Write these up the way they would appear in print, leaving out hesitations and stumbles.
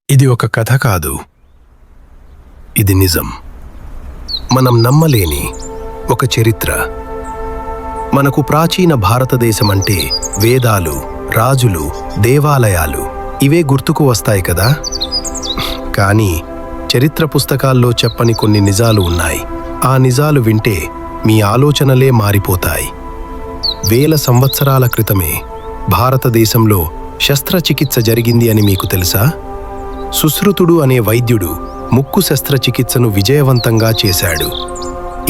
ఇది ఒక కథ కాదు, ఇది నిజం. మనం నమ్మలేని ఒక చరిత్ర. మనకు ప్రాచీన భారతదేశం అంటే వేదాలు, రాజులు, దేవాలయాలు ఇవే గుర్తుకు వస్తాయి కదా. కానీ చరిత్ర పుస్తకాల్లో చెప్పని కొన్ని నిజాలు ఉన్నాయి. ఆ నిజాలు వింటే మీ ఆలోచనలే మారిపోతాయి. వేల సంవత్సరాల క్రితమే భారతదేశంలో శస్త్రచికిత్స జరిగింది అని మీకు తెలుసా? సుశ్రుతుడు అనే వైద్యుడు ముక్కు శస్త్రచికిత్సను విజయవంతంగా చేశాడు.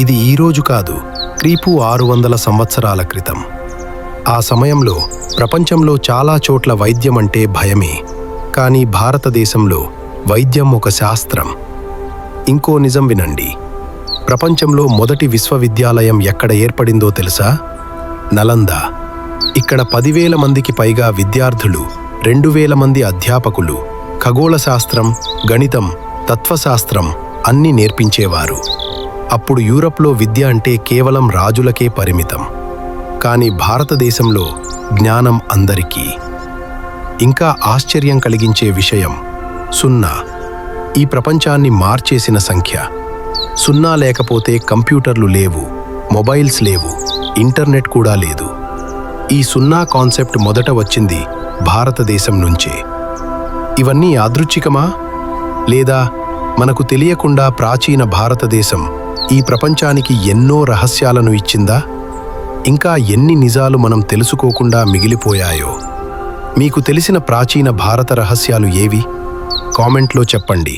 ఇది ఈరోజు కాదు, క్రీపు 600 సంవత్సరాల క్రితం. ఆ సమయంలో ప్రపంచంలో చాలా చోట్ల వైద్యం అంటే భయమే. కానీ భారతదేశంలో వైద్యం ఒక శాస్త్రం. ఇంకో నిజం వినండి. ప్రపంచంలో మొదటి విశ్వవిద్యాలయం ఎక్కడ ఏర్పడిందో తెలుసా? నలంద. ఇక్కడ 10,000 మందికి పైగా విద్యార్థులు, 2,000 మంది అధ్యాపకులు ఖగోళ శాస్త్రం, గణితం, తత్వశాస్త్రం అన్నీ నేర్పించేవారు. అప్పుడు యూరప్లో విద్య అంటే కేవలం రాజులకే పరిమితం. కానీ భారతదేశంలో జ్ఞానం అందరికీ. ఇంకా ఆశ్చర్యం కలిగించే విషయం 0. ఈ ప్రపంచాన్ని మార్చేసిన సంఖ్య. 0 లేకపోతే కంప్యూటర్లు లేవు, మొబైల్స్ లేవు, ఇంటర్నెట్ కూడా లేదు. ఈ 0 కాన్సెప్ట్ మొదట వచ్చింది భారతదేశం నుంచే. ఇవన్నీ యాదృచ్ఛికమా? లేదా మనకు తెలియకుండా ప్రాచీన భారతదేశం ఈ ప్రపంచానికి ఎన్నో రహస్యాలను ఇచ్చిందా? ఇంకా ఎన్ని నిజాలు మనం తెలుసుకోకుండా మిగిలిపోయాయో? మీకు తెలిసిన ప్రాచీన భారత రహస్యాలు ఏవి? కామెంట్లో చెప్పండి.